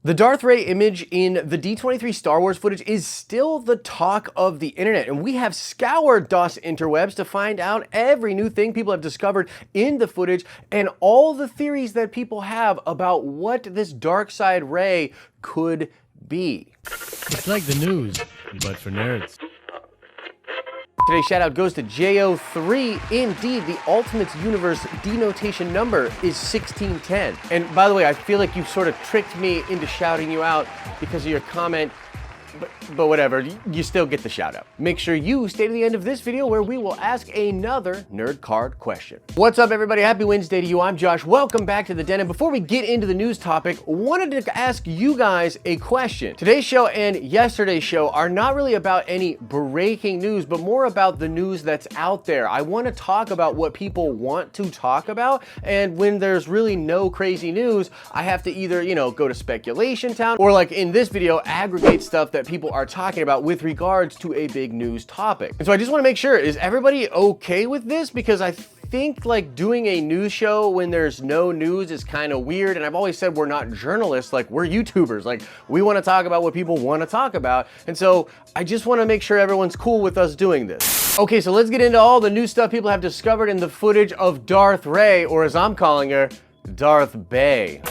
The Darth Rey image in the D23 Star Wars footage is still the talk of the internet, and we have scoured DOS interwebs to find out every new thing people have discovered in the footage and all the theories that people have about what this dark side Rey could be. It's like the news, but for nerds. Today's shout out goes to JO3. Indeed, the Ultimates Universe denotation number is 1610. And by the way, I feel like you sort of tricked me into shouting you out because of your comment, but whatever, you still get the shout out. Make sure you stay to the end of this video where we will ask another nerd card question. What's up everybody? Happy Wednesday to you. I'm Josh. Welcome back to the den. And before we get into the news topic, wanted to ask you guys a question. Today's show and yesterday's show are not really about any breaking news, but more about the news that's out there. I want to talk about what people want to talk about. And when there's really no crazy news, I have to either, go to speculation town or like in this video, aggregate stuff that people are talking about with regards to a big news topic. And so I just want to make sure, is everybody okay with this? Because I think like doing a news show when there's no news is kind of weird. And I've always said we're not journalists, like we're YouTubers. Like we want to talk about what people want to talk about. And so I just want to make sure everyone's cool with us doing this. Okay, so let's get into all the new stuff people have discovered in the footage of Darth Rey, or as I'm calling her, Darth Bay.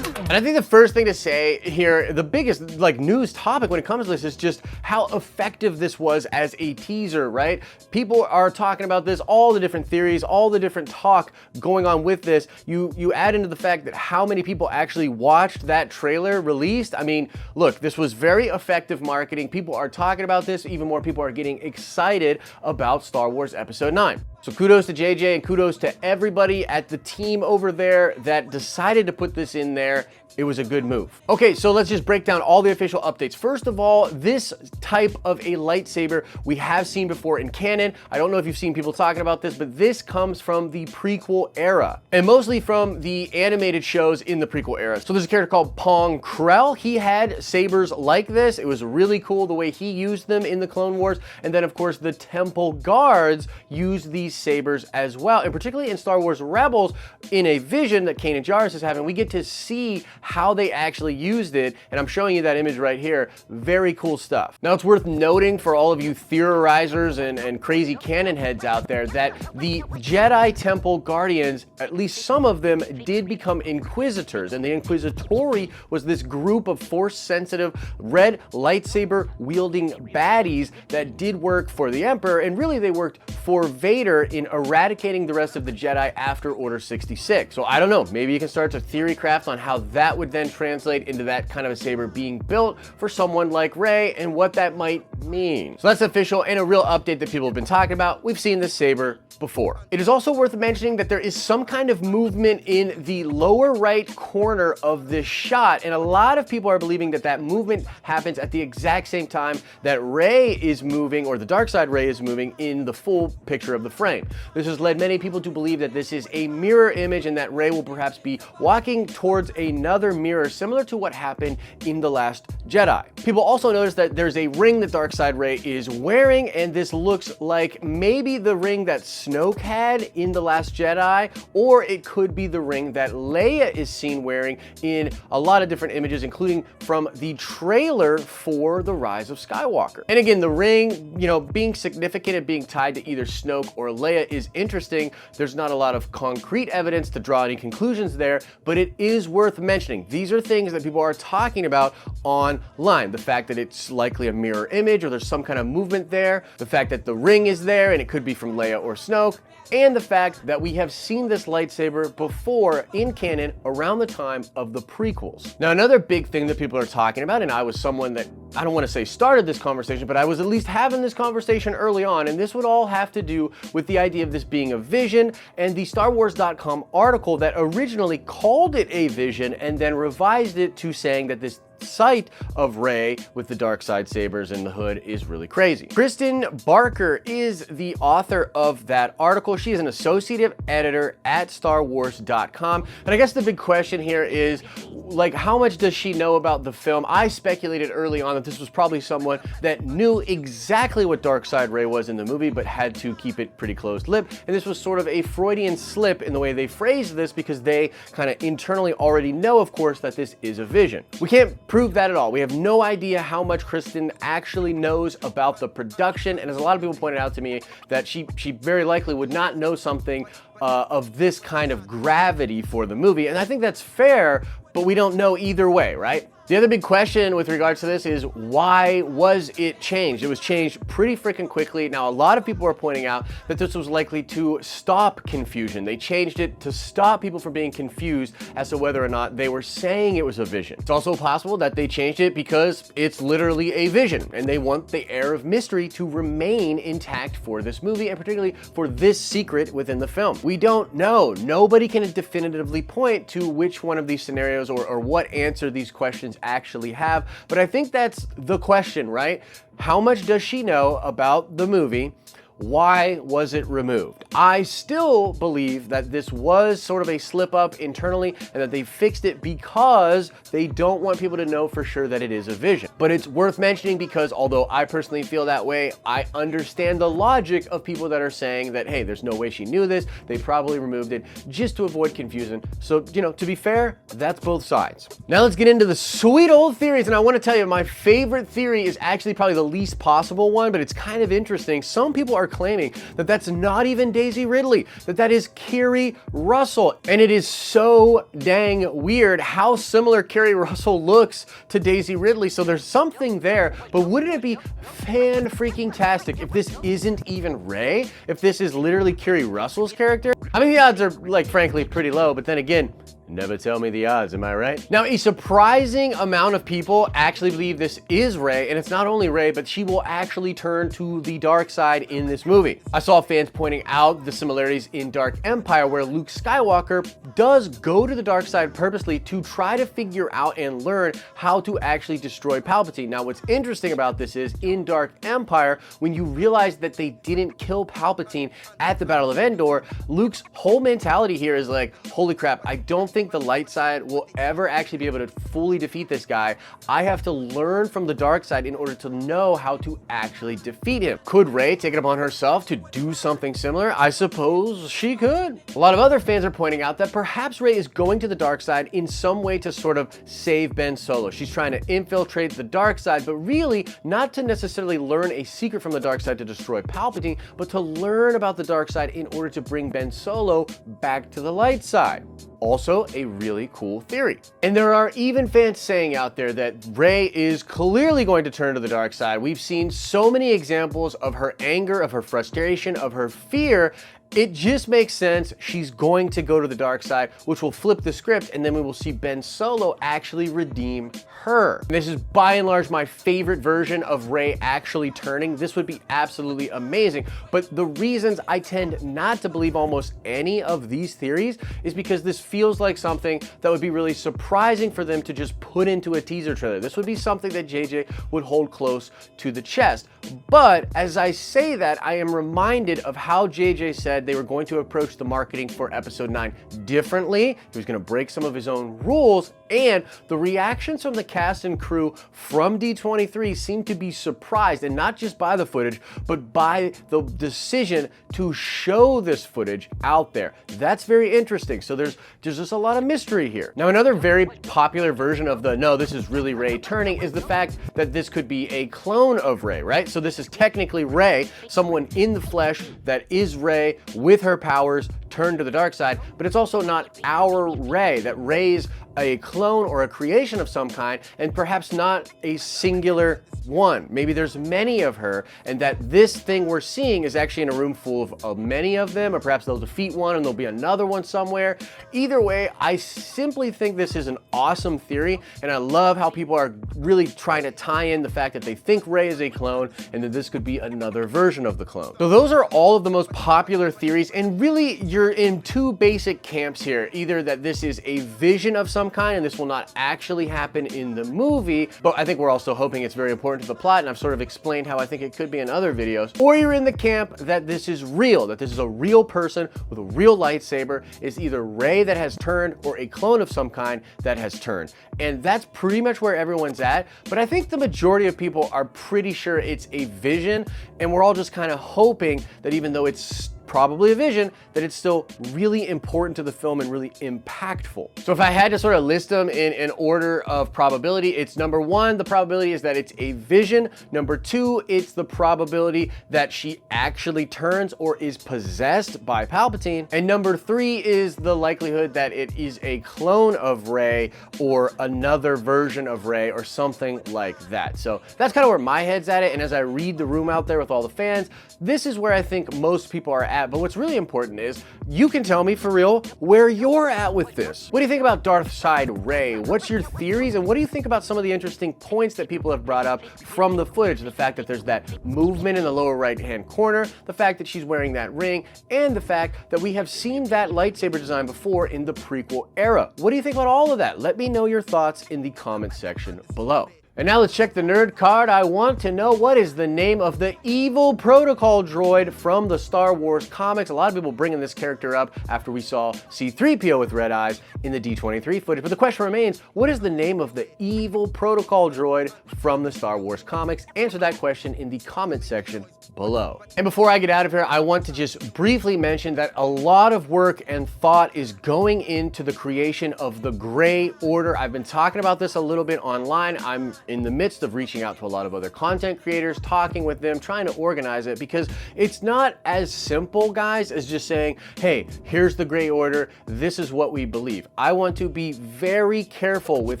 And I think the first thing to say here, the biggest news topic when it comes to this is just how effective this was as a teaser, right? People are talking about this, all the different theories, all the different talk going on with this. You add into the fact that how many people actually watched that trailer released. I mean, look, this was very effective marketing. People are talking about this. Even more people are getting excited about Star Wars Episode 9. So kudos to JJ and kudos to everybody at the team over there that decided to put this in there. It was a good move. Okay, so let's just break down all the official updates. First of all, this type of a lightsaber we have seen before in canon. I don't know if you've seen people talking about this, but this comes from the prequel era and mostly from the animated shows in the prequel era. So there's a character called Pong Krell. He had sabers like this. It was really cool the way he used them in the Clone Wars. And then of course the Temple Guards used these sabers as well. And particularly in Star Wars Rebels, in a vision that Kanan Jarrus is having, we get to see how they actually used it, and I'm showing you that image right here. Very cool stuff. Now it's worth noting for all of you theorizers and crazy canon heads out there that the Jedi Temple Guardians, at least some of them, did become Inquisitors, and the Inquisitori was this group of Force-sensitive, red lightsaber wielding baddies that did work for the Emperor, and really they worked for Vader in eradicating the rest of the Jedi after Order 66. So I don't know, maybe you can start to theory craft on how that would then translate into that kind of a saber being built for someone like Rey and what that might mean. So that's official and a real update that people have been talking about. We've seen this saber before. It is also worth mentioning that there is some kind of movement in the lower right corner of this shot, and a lot of people are believing that that movement happens at the exact same time that Rey is moving, or the dark side Rey is moving, in the full picture of the frame. This has led many people to believe that this is a mirror image and that Rey will perhaps be walking towards another mirror similar to what happened in The Last Jedi. People also notice that there's a ring that Darkseid Rey is wearing, and this looks like maybe the ring that Snoke had in The Last Jedi, or it could be the ring that Leia is seen wearing in a lot of different images, including from the trailer for The Rise of Skywalker. And again, the ring, being significant and being tied to either Snoke or Leia is interesting. There's not a lot of concrete evidence to draw any conclusions there, but it is worth mentioning. These are things that people are talking about online. The fact that it's likely a mirror image or there's some kind of movement there, the fact that the ring is there and it could be from Leia or Snoke, and the fact that we have seen this lightsaber before in canon around the time of the prequels. Now, another big thing that people are talking about, and I was someone that, I don't want to say started this conversation, but I was at least having this conversation early on, and this would all have to do with the idea of this being a vision, and the StarWars.com article that originally called it a vision and then revised it to saying that this sight of Rey with the dark side sabers in the hood is really crazy. Kristen Barker is the author of that article. She is an associate editor at StarWars.com. And I guess the big question here is, like, how much does she know about the film? I speculated early on that this was probably someone that knew exactly what dark side Rey was in the movie, but had to keep it pretty closed-lipped. And this was sort of a Freudian slip in the way they phrased this, because they kind of internally already know, of course, that this is a vision. We can't prove that at all. We have no idea how much Kristen actually knows about the production, and as a lot of people pointed out to me, that she very likely would not know something of this kind of gravity for the movie, and I think that's fair, but we don't know either way, right? The other big question with regards to this is, why was it changed? It was changed pretty freaking quickly. Now, a lot of people are pointing out that this was likely to stop confusion. They changed it to stop people from being confused as to whether or not they were saying it was a vision. It's also possible that they changed it because it's literally a vision, and they want the air of mystery to remain intact for this movie, and particularly for this secret within the film. We don't know. Nobody can definitively point to which one of these scenarios or what answer these questions actually have, but I think that's the question, right? How much does she know about the movie? Why was it removed? I still believe that this was sort of a slip up internally, and that they fixed it because they don't want people to know for sure that it is a vision. But it's worth mentioning because although I personally feel that way, I understand the logic of people that are saying that, hey, there's no way she knew this. They probably removed it just to avoid confusion. So, you know, to be fair, that's both sides. Now let's get into the sweet old theories. And I want to tell you, my favorite theory is actually probably the least possible one, but it's kind of interesting. Some people are claiming that that's not even Daisy Ridley, that is Keri Russell. And it is so dang weird how similar Keri Russell looks to Daisy Ridley. So there's something there, but wouldn't it be fan-freaking-tastic if this isn't even Rey? If this is literally Keri Russell's character? I mean, the odds are, like, frankly, pretty low, but then again, never tell me the odds, am I right? Now, a surprising amount of people actually believe this is Rey, and it's not only Rey, but she will actually turn to the dark side in this movie. I saw fans pointing out the similarities in Dark Empire, where Luke Skywalker does go to the dark side purposely to try to figure out and learn how to actually destroy Palpatine. Now, what's interesting about this is, in Dark Empire, when you realize that they didn't kill Palpatine at the Battle of Endor, Luke's whole mentality here is like, holy crap, I don't think the light side will ever actually be able to fully defeat this guy. I have to learn from the dark side in order to know how to actually defeat him. Could Rey take it upon herself to do something similar? I suppose she could. A lot of other fans are pointing out that perhaps Rey is going to the dark side in some way to sort of save Ben Solo. She's trying to infiltrate the dark side, but really not to necessarily learn a secret from the dark side to destroy Palpatine, but to learn about the dark side in order to bring Ben Solo back to the light side. Also a really cool theory. And there are even fans saying out there that Rey is clearly going to turn to the dark side. We've seen so many examples of her anger, of her frustration, of her fear. It just makes sense. She's going to go to the dark side, which will flip the script, and then we will see Ben Solo actually redeem her. And this is by and large my favorite version of Rey actually turning. This would be absolutely amazing. But the reasons I tend not to believe almost any of these theories is because this feels like something that would be really surprising for them to just put into a teaser trailer. This would be something that JJ would hold close to the chest. But as I say that, I am reminded of how JJ said they were going to approach the marketing for episode 9 differently. He was going to break some of his own rules, and the reactions from the cast and crew from D23 seemed to be surprised, and not just by the footage, but by the decision to show this footage out there. That's very interesting. So there's just a lot of mystery here. Now, another very popular version of the no, this is really Rey turning is the fact that this could be a clone of Rey, right? So this is technically Rey, someone in the flesh that is Rey with her powers turned to the dark side, but it's also not our Rey, that Rey's a clone or a creation of some kind, and perhaps not a singular one. Maybe there's many of her, and that this thing we're seeing is actually in a room full of many of them, or perhaps they'll defeat one and there'll be another one somewhere. Either way, I simply think this is an awesome theory, and I love how people are really trying to tie in the fact that they think Rey is a clone and that this could be another version of the clone. So those are all of the most popular theories, and really you're you're in two basic camps here. Either that this is a vision of some kind and this will not actually happen in the movie, but I think we're also hoping it's very important to the plot, and I've sort of explained how I think it could be in other videos. Or you're in the camp that this is real, that this is a real person with a real lightsaber. It's either Rey that has turned or a clone of some kind that has turned. And that's pretty much where everyone's at, but I think the majority of people are pretty sure it's a vision, and we're all just kind of hoping that even though it's probably a vision, that it's still really important to the film and really impactful. So if I had to sort of list them in an order of probability, it's number one, the probability is that it's a vision. Number two, it's the probability that she actually turns or is possessed by Palpatine. And number three is the likelihood that it is a clone of Rey or another version of Rey or something like that. So that's kind of where my head's at it. And as I read the room out there with all the fans, this is where I think most people are at. But what's really important is you can tell me for real where you're at with this. What do you think about Darth Side Rey? What's your theories, and what do you think about some of the interesting points that people have brought up from the footage? The fact that there's that movement in the lower right-hand corner, the fact that she's wearing that ring, and the fact that we have seen that lightsaber design before in the prequel era. What do you think about all of that? Let me know your thoughts in the comment section below. And now let's check the nerd card. I want to know, what is the name of the evil protocol droid from the Star Wars comics? A lot of people bringing this character up after we saw C-3PO with red eyes in the D23 footage. But the question remains, what is the name of the evil protocol droid from the Star Wars comics? Answer that question in the comment section below. And before I get out of here, I want to just briefly mention that a lot of work and thought is going into the creation of the Gray Order. I've been talking about this a little bit online. I'm in the midst of reaching out to a lot of other content creators, talking with them, trying to organize it, because it's not as simple, guys, as just saying, hey, here's the Gray Order, this is what we believe. I want to be very careful with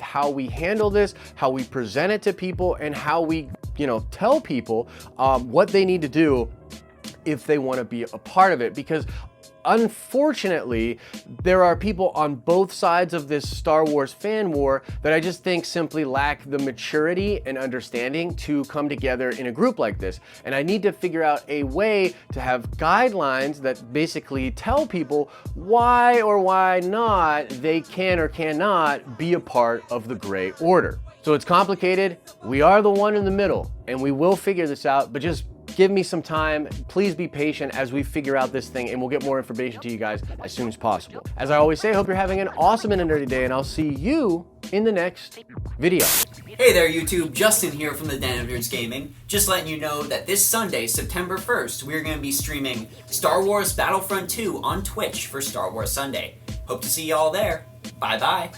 how we handle this, how we present it to people, and how we, tell people what they need to do if they want to be a part of it. Because unfortunately, there are people on both sides of this Star Wars fan war that I just think simply lack the maturity and understanding to come together in a group like this. And I need to figure out a way to have guidelines that basically tell people why or why not they can or cannot be a part of the Gray Order. So it's complicated. We are the one in the middle, and we will figure this out, but just give me some time. Please be patient as we figure out this thing, and we'll get more information to you guys as soon as possible. As I always say, I hope you're having an awesome and a nerdy day, and I'll see you in the next video. Hey there YouTube, Justin here from the Den of Nerds Gaming. Just letting you know that this Sunday, September 1st, we're going to be streaming Star Wars Battlefront 2 on Twitch for Star Wars Sunday. Hope to see y'all there. Bye bye.